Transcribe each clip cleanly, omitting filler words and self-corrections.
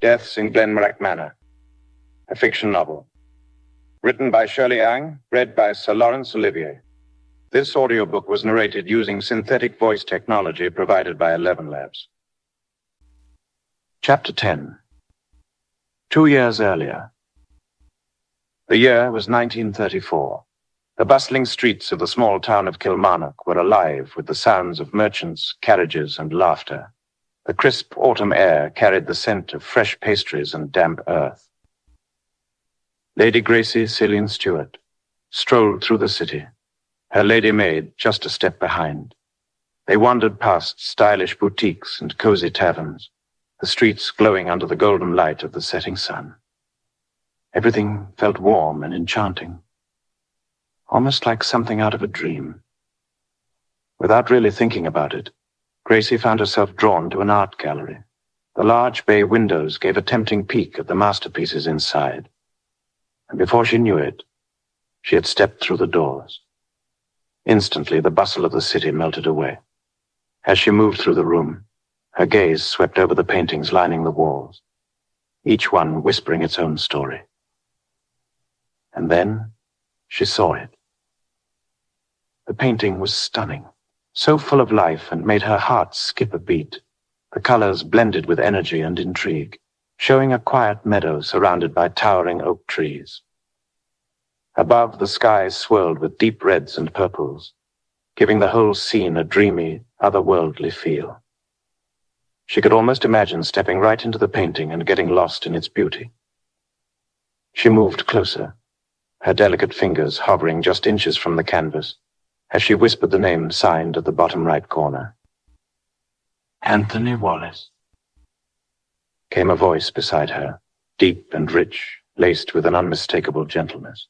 Deaths in Glenmorach Manor, a fiction novel. Written by Shirley, read by Sir Lawrence Olivier. This audiobook was narrated using synthetic voice technology provided by 11 Labs. Chapter 10. 2 years earlier. The year was 1934. The bustling streets of the small town of Glenmorach were alive with the sounds of merchants, carriages, and laughter. The crisp autumn air carried the scent of fresh pastries and damp earth. Lady Gracie Stewart strolled through the city, her lady maid just a step behind. They wandered past stylish boutiques and cozy taverns, the streets glowing under the golden light of the setting sun. Everything felt warm and enchanting, almost like something out of a dream. Without really thinking about it, Gracie found herself drawn to an art gallery. The large bay windows gave a tempting peek at the masterpieces inside. And before she knew it, she had stepped through the doors. Instantly, the bustle of the city melted away. As she moved through the room, her gaze swept over the paintings lining the walls, each one whispering its own story. And then she saw it. The painting was stunning, so full of life and made her heart skip a beat. The colors blended with energy and intrigue, showing a quiet meadow surrounded by towering oak trees. Above, the sky swirled with deep reds and purples, giving the whole scene a dreamy, otherworldly feel. She could almost imagine stepping right into the painting and getting lost in its beauty. She moved closer, her delicate fingers hovering just inches from the canvas, as she whispered the name signed at the bottom right corner. Anthony Wallace. Came a voice beside her, deep and rich, laced with an unmistakable gentleness.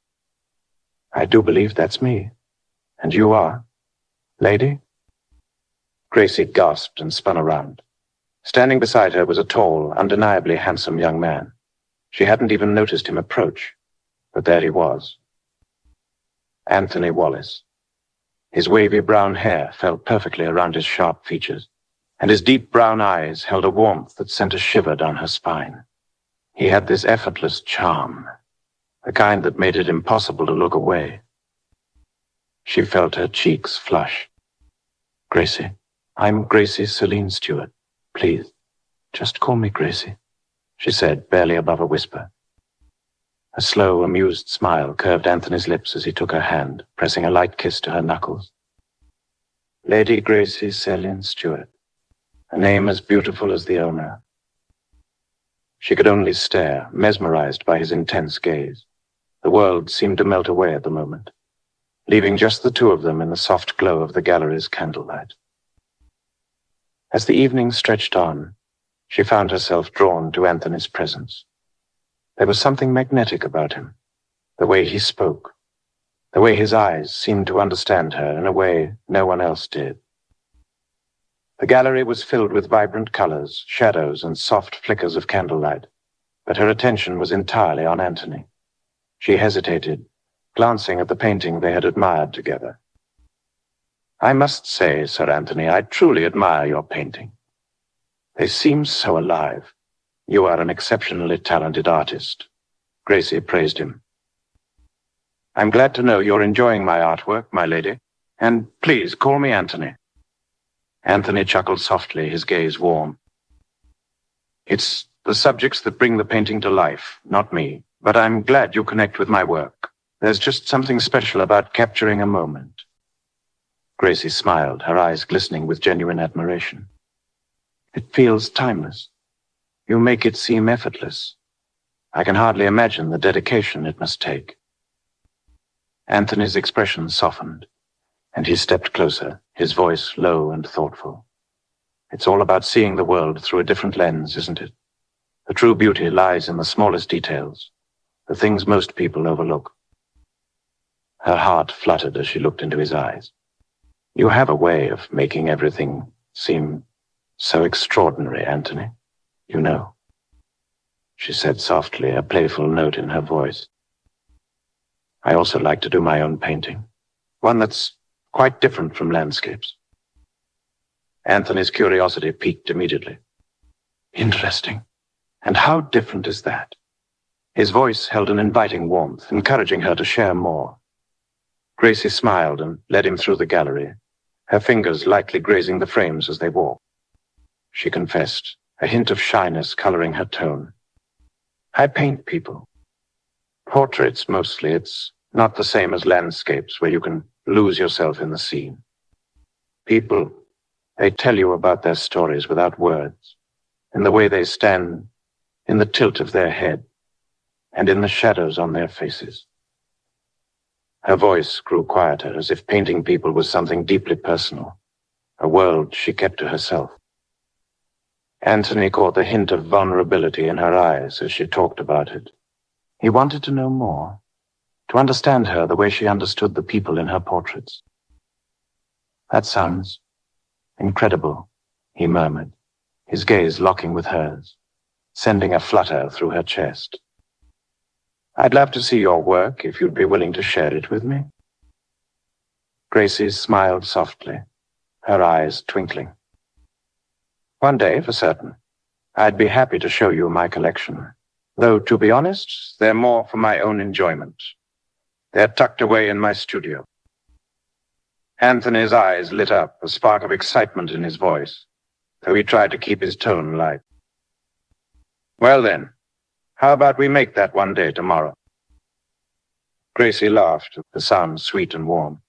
I do believe that's me. And you are? Lady? Gracie gasped and spun around. Standing beside her was a tall, undeniably handsome young man. She hadn't even noticed him approach, but there he was. Anthony Wallace. His wavy brown hair fell perfectly around his sharp features, and his deep brown eyes held a warmth that sent a shiver down her spine. He had this effortless charm, the kind that made it impossible to look away. She felt her cheeks flush. Gracie, I'm Gracie Stewart. Please, just call me Gracie, she said, barely above a whisper. A slow, amused smile curved Anthony's lips as he took her hand, pressing a light kiss to her knuckles. Lady Gracie Stewart, a name as beautiful as the owner. She could only stare, mesmerized by his intense gaze. The world seemed to melt away at the moment, leaving just the two of them in the soft glow of the gallery's candlelight. As the evening stretched on, she found herself drawn to Anthony's presence. There was something magnetic about him, the way he spoke, the way his eyes seemed to understand her in a way no one else did. The gallery was filled with vibrant colors, shadows, and soft flickers of candlelight, but her attention was entirely on Anthony. She hesitated, glancing at the painting they had admired together. I must say, Sir Anthony, I truly admire your painting. They seem so alive. You are an exceptionally talented artist. Gracie praised him. I'm glad to know you're enjoying my artwork, my lady, and please call me Anthony. Anthony chuckled softly, his gaze warm. It's the subjects that bring the painting to life, not me, but I'm glad you connect with my work. There's just something special about capturing a moment. Gracie smiled, her eyes glistening with genuine admiration. It feels timeless. You make it seem effortless. I can hardly imagine the dedication it must take. Anthony's expression softened, and he stepped closer, his voice low and thoughtful. It's all about seeing the world through a different lens, isn't it? The true beauty lies in the smallest details, the things most people overlook. Her heart fluttered as she looked into his eyes. You have a way of making everything seem so extraordinary, Anthony. You know, she said softly, a playful note in her voice. I also like to do my own painting, one that's quite different from landscapes. Anthony's curiosity piqued immediately. Interesting. And how different is that? His voice held an inviting warmth, encouraging her to share more. Gracie smiled and led him through the gallery, her fingers lightly grazing the frames as they walked. She confessed, a hint of shyness coloring her tone. I paint people. Portraits, mostly. It's not the same as landscapes where you can lose yourself in the scene. People, they tell you about their stories without words, in the way they stand, in the tilt of their head, and in the shadows on their faces. Her voice grew quieter, as if painting people was something deeply personal, a world she kept to herself. Anthony caught the hint of vulnerability in her eyes as she talked about it. He wanted to know more, to understand her the way she understood the people in her portraits. That sounds incredible, he murmured, his gaze locking with hers, sending a flutter through her chest. I'd love to see your work if you'd be willing to share it with me. Gracie smiled softly, her eyes twinkling. One day, for certain, I'd be happy to show you my collection, though, to be honest, they're more for my own enjoyment. They're tucked away in my studio. Anthony's eyes lit up, a spark of excitement in his voice, though he tried to keep his tone light. Well then, how about we make that one day tomorrow? Gracie laughed, the sound sweet and warm.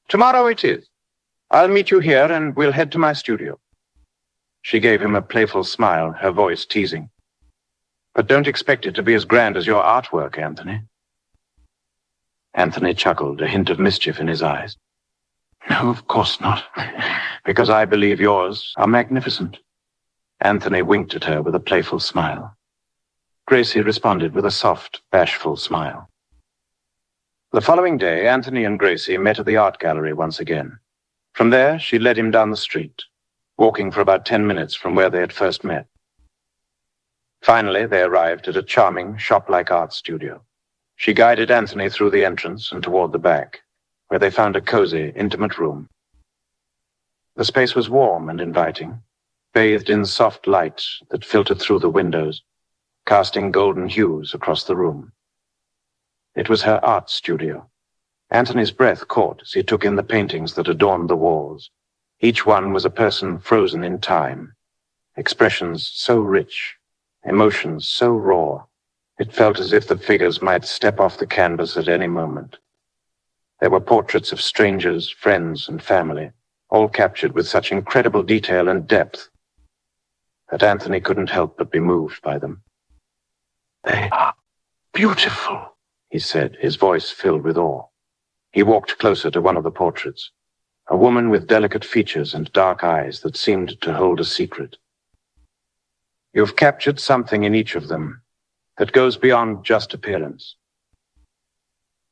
Tomorrow it is. I'll meet you here and we'll head to my studio. She gave him a playful smile, her voice teasing. But don't expect it to be as grand as your artwork, Anthony. Anthony chuckled, a hint of mischief in his eyes. No, of course not, because I believe yours are magnificent. Anthony winked at her with a playful smile. Gracie responded with a soft, bashful smile. The following day, Anthony and Gracie met at the art gallery once again. From there, she led him down the street, walking for about 10 minutes from where they had first met. Finally, they arrived at a charming, shop-like art studio. She guided Anthony through the entrance and toward the back, where they found a cozy, intimate room. The space was warm and inviting, bathed in soft light that filtered through the windows, casting golden hues across the room. It was her art studio. Anthony's breath caught as he took in the paintings that adorned the walls. Each one was a person frozen in time, expressions so rich, emotions so raw, it felt as if the figures might step off the canvas at any moment. There were portraits of strangers, friends, and family, all captured with such incredible detail and depth that Anthony couldn't help but be moved by them. They are beautiful, he said, his voice filled with awe. He walked closer to one of the portraits, a woman with delicate features and dark eyes that seemed to hold a secret. You've captured something in each of them that goes beyond just appearance.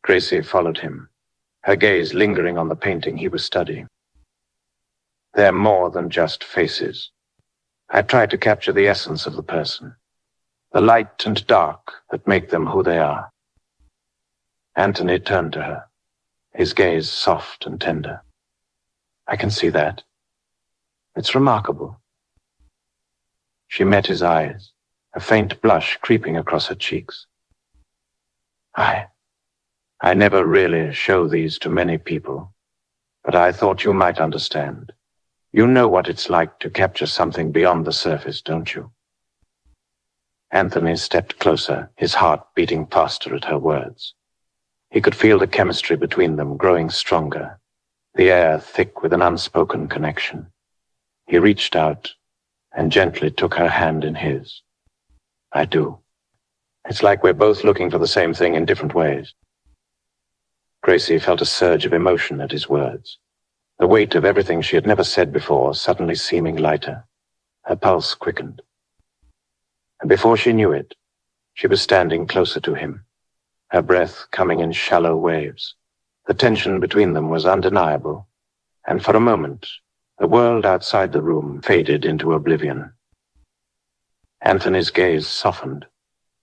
Gracie followed him, her gaze lingering on the painting he was studying. They're more than just faces. I tried to capture the essence of the person, the light and dark that make them who they are. Anthony turned to her, his gaze soft and tender. I can see that. It's remarkable. She met his eyes, a faint blush creeping across her cheeks. I never really show these to many people, but I thought you might understand. You know what it's like to capture something beyond the surface, don't you? Anthony stepped closer, his heart beating faster at her words. He could feel the chemistry between them growing stronger, the air thick with an unspoken connection. He reached out and gently took her hand in his. I do. It's like we're both looking for the same thing in different ways. Gracie felt a surge of emotion at his words, the weight of everything she had never said before suddenly seeming lighter. Her pulse quickened. And before she knew it, she was standing closer to him, her breath coming in shallow waves. The tension between them was undeniable, and for a moment, the world outside the room faded into oblivion. Anthony's gaze softened,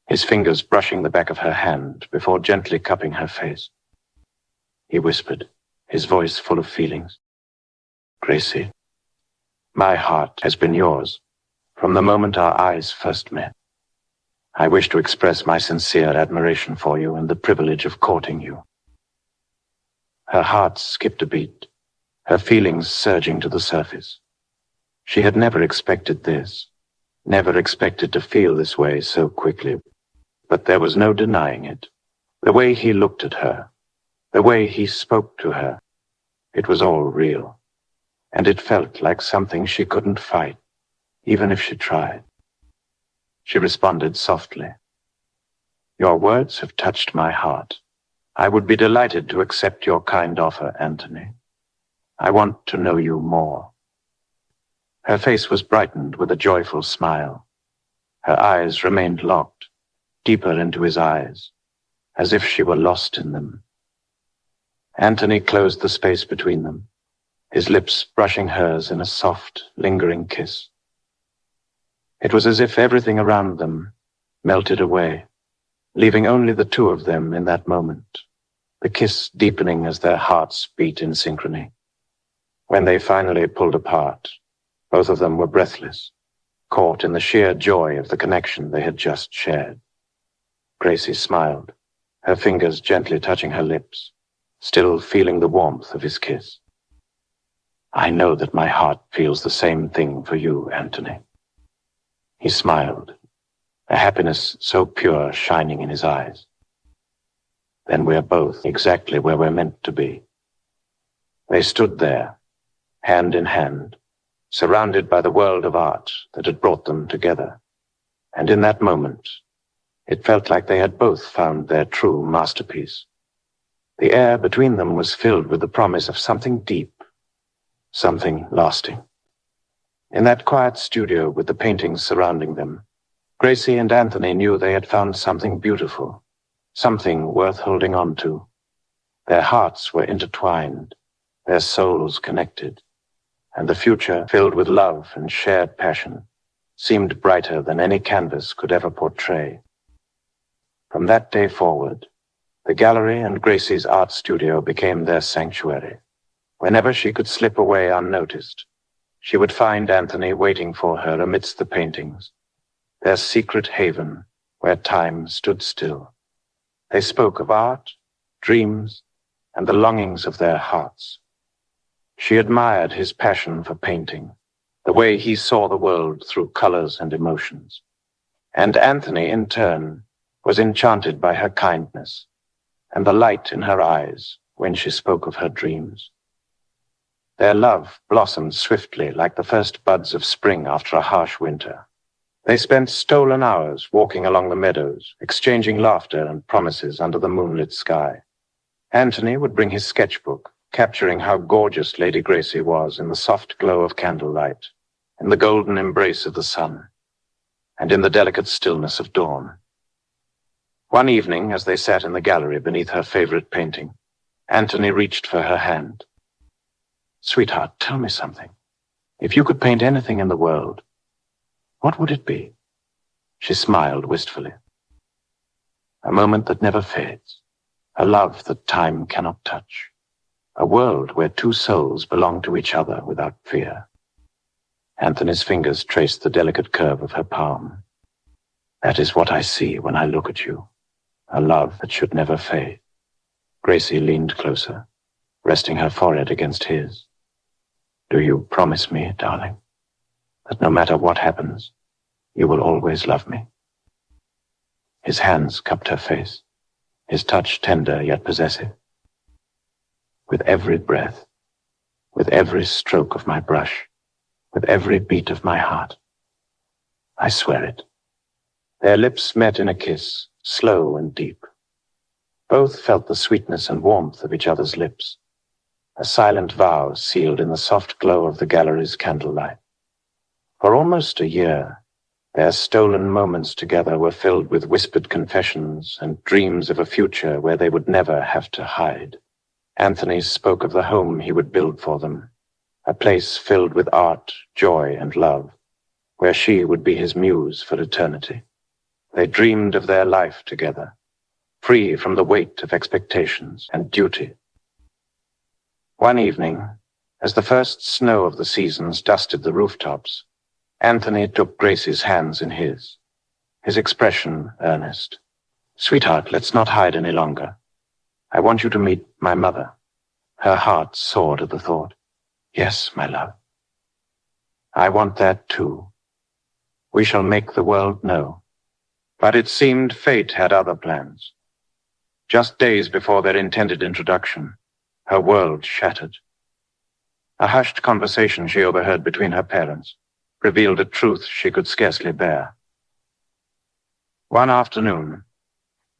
his fingers brushing the back of her hand before gently cupping her face. He whispered, his voice full of feelings. Gracie, my heart has been yours from the moment our eyes first met. I wish to express my sincere admiration for you and the privilege of courting you." Her heart skipped a beat, her feelings surging to the surface. She had never expected this, never expected to feel this way so quickly, but there was no denying it. The way he looked at her, the way he spoke to her, it was all real, and it felt like something she couldn't fight, even if she tried. She responded softly, "Your words have touched my heart. I would be delighted to accept your kind offer, Anthony. I want to know you more." Her face was brightened with a joyful smile. Her eyes remained locked, deeper into his eyes, as if she were lost in them. Anthony closed the space between them, his lips brushing hers in a soft, lingering kiss. It was as if everything around them melted away, leaving only the two of them in that moment, the kiss deepening as their hearts beat in synchrony. When they finally pulled apart, both of them were breathless, caught in the sheer joy of the connection they had just shared. Gracie smiled, her fingers gently touching her lips, still feeling the warmth of his kiss. "I know that my heart feels the same thing for you, Anthony." He smiled, a happiness so pure shining in his eyes. "Then we're both exactly where we're meant to be." They stood there, hand in hand, surrounded by the world of art that had brought them together. And in that moment, it felt like they had both found their true masterpiece. The air between them was filled with the promise of something deep, something lasting. In that quiet studio with the paintings surrounding them, Gracie and Anthony knew they had found something beautiful, something worth holding on to. Their hearts were intertwined, their souls connected, and the future, filled with love and shared passion, seemed brighter than any canvas could ever portray. From that day forward, the gallery and Gracie's art studio became their sanctuary. Whenever she could slip away unnoticed, she would find Anthony waiting for her amidst the paintings, their secret haven where time stood still. They spoke of art, dreams, and the longings of their hearts. She admired his passion for painting, the way he saw the world through colors and emotions. And Anthony, in turn, was enchanted by her kindness and the light in her eyes when she spoke of her dreams. Their love blossomed swiftly like the first buds of spring after a harsh winter. They spent stolen hours walking along the meadows, exchanging laughter and promises under the moonlit sky. Anthony would bring his sketchbook, capturing how gorgeous Lady Gracie was in the soft glow of candlelight, in the golden embrace of the sun, and in the delicate stillness of dawn. One evening, as they sat in the gallery beneath her favorite painting, Anthony reached for her hand. "Sweetheart, tell me something. If you could paint anything in the world, what would it be?" She smiled wistfully. "A moment that never fades, a love that time cannot touch, a world where two souls belong to each other without fear." Anthony's fingers traced the delicate curve of her palm. "That is what I see when I look at you, a love that should never fade." Gracie leaned closer, resting her forehead against his. "Do you promise me, darling, that no matter what happens, you will always love me?" His hands cupped her face, his touch tender yet possessive. "With every breath, with every stroke of my brush, with every beat of my heart, I swear it." Their lips met in a kiss, slow and deep. Both felt the sweetness and warmth of each other's lips, a silent vow sealed in the soft glow of the gallery's candlelight. For almost a year, their stolen moments together were filled with whispered confessions and dreams of a future where they would never have to hide. Anthony spoke of the home he would build for them, a place filled with art, joy, and love, where she would be his muse for eternity. They dreamed of their life together, free from the weight of expectations and duty. One evening, as the first snow of the seasons dusted the rooftops, Anthony took Gracie's hands in his expression earnest. "Sweetheart, let's not hide any longer. I want you to meet my mother." Her heart soared at the thought. "Yes, my love. I want that too. We shall make the world know." But it seemed fate had other plans. Just days before their intended introduction, her world shattered. A hushed conversation she overheard between her parents revealed a truth she could scarcely bear. One afternoon,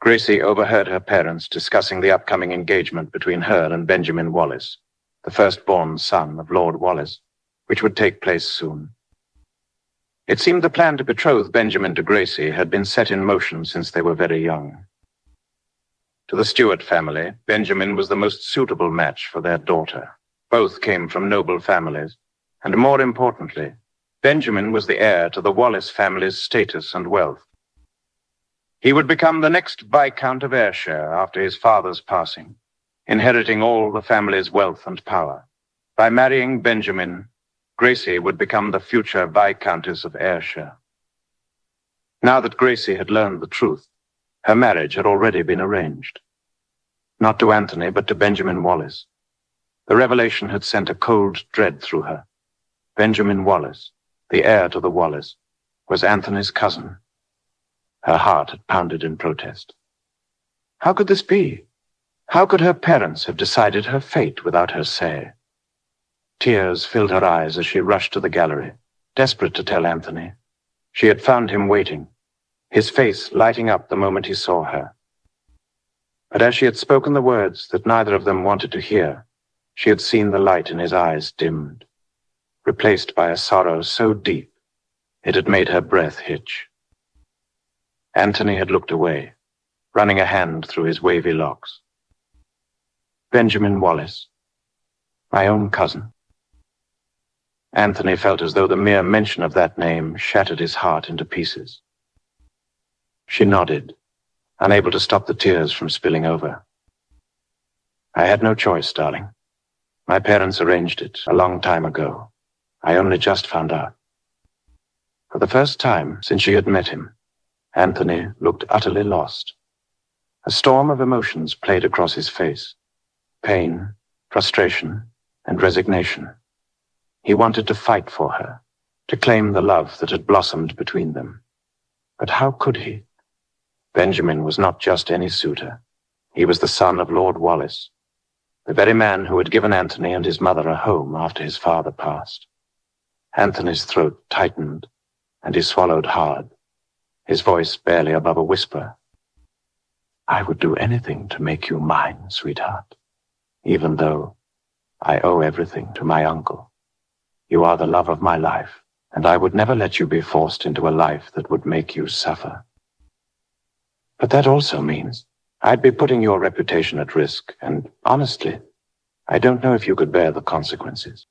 Gracie overheard her parents discussing the upcoming engagement between her and Benjamin Wallace, the firstborn son of Lord Wallace, which would take place soon. It seemed the plan to betroth Benjamin to Gracie had been set in motion since they were very young. To the Stewart family, Benjamin was the most suitable match for their daughter. Both came from noble families, and more importantly, Benjamin was the heir to the Wallace family's status and wealth. He would become the next Viscount of Ayrshire after his father's passing, inheriting all the family's wealth and power. By marrying Benjamin, Gracie would become the future Viscountess of Ayrshire. Now that Gracie had learned the truth, her marriage had already been arranged. Not to Anthony, but to Benjamin Wallace. The revelation had sent a cold dread through her. Benjamin Wallace, the heir to the Wallace, was Anthony's cousin. Her heart had pounded in protest. How could this be? How could her parents have decided her fate without her say? Tears filled her eyes as she rushed to the gallery, desperate to tell Anthony. She had found him waiting, his face lighting up the moment he saw her. But as she had spoken the words that neither of them wanted to hear, she had seen the light in his eyes dimmed, replaced by a sorrow so deep it had made her breath hitch. Anthony had looked away, running a hand through his wavy locks. Benjamin Wallace, my own cousin. Anthony felt as though the mere mention of that name shattered his heart into pieces. She nodded, unable to stop the tears from spilling over. "I had no choice, darling. My parents arranged it a long time ago. I only just found out." For the first time since she had met him, Anthony looked utterly lost. A storm of emotions played across his face. Pain, frustration, and resignation. He wanted to fight for her, to claim the love that had blossomed between them. But how could he? Benjamin was not just any suitor. He was the son of Lord Wallace, the very man who had given Anthony and his mother a home after his father passed. Anthony's throat tightened, and he swallowed hard, his voice barely above a whisper. "I would do anything to make you mine, sweetheart, even though I owe everything to my uncle. You are the love of my life, and I would never let you be forced into a life that would make you suffer. But that also means I'd be putting your reputation at risk, and honestly, I don't know if you could bear the consequences."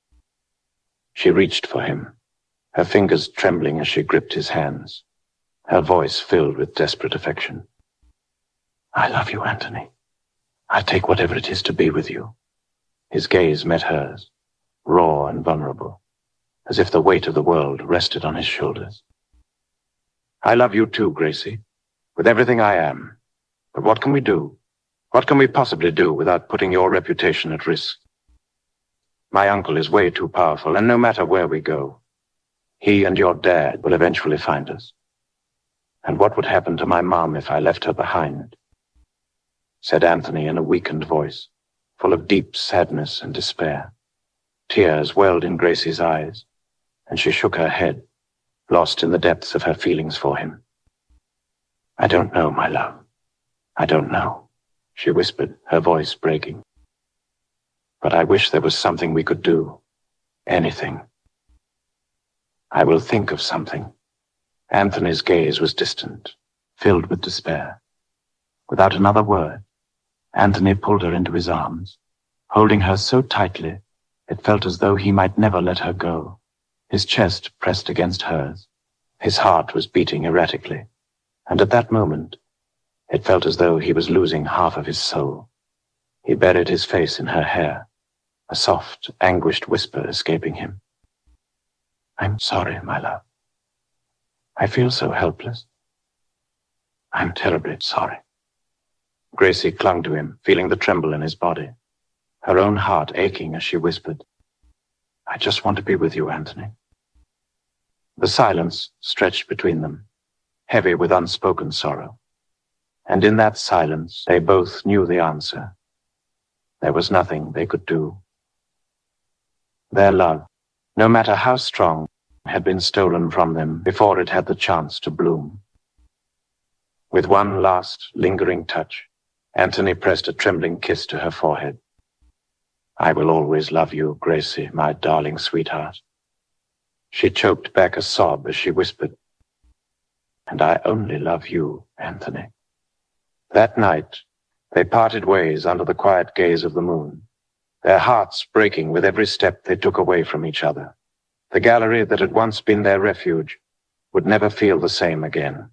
She reached for him, her fingers trembling as she gripped his hands, her voice filled with desperate affection. "I love you, Anthony. I'll take whatever it is to be with you." His gaze met hers, raw and vulnerable, as if the weight of the world rested on his shoulders. "I love you too, Gracie, with everything I am. But what can we do? What can we possibly do without putting your reputation at risk? My uncle is way too powerful, and no matter where we go, he and your dad will eventually find us. And what would happen to my mom if I left her behind?" said Anthony in a weakened voice, full of deep sadness and despair. Tears welled in Gracie's eyes, and she shook her head, lost in the depths of her feelings for him. "I don't know, my love. I don't know," she whispered, her voice breaking. "But I wish there was something we could do. Anything. I will think of something." Anthony's gaze was distant, filled with despair. Without another word, Anthony pulled her into his arms, holding her so tightly it felt as though he might never let her go. His chest pressed against hers. His heart was beating erratically, and at that moment, it felt as though he was losing half of his soul. He buried his face in her hair, a soft, anguished whisper escaping him. "I'm sorry, my love. I feel so helpless. I'm terribly sorry. Gracie clung to him, feeling the tremble in his body, her own heart aching as she whispered, I just want to be with you, Anthony. The silence stretched between them, heavy with unspoken sorrow. And in that silence, they both knew the answer. There was nothing they could do. Their love, no matter how strong, had been stolen from them before it had the chance to bloom. With one last, lingering touch, Anthony pressed a trembling kiss to her forehead. I will always love you, Gracie, my darling sweetheart. She choked back a sob as she whispered, and I only love you, Anthony. That night, they parted ways under the quiet gaze of the moon, their hearts breaking with every step they took away from each other. The gallery that had once been their refuge would never feel the same again.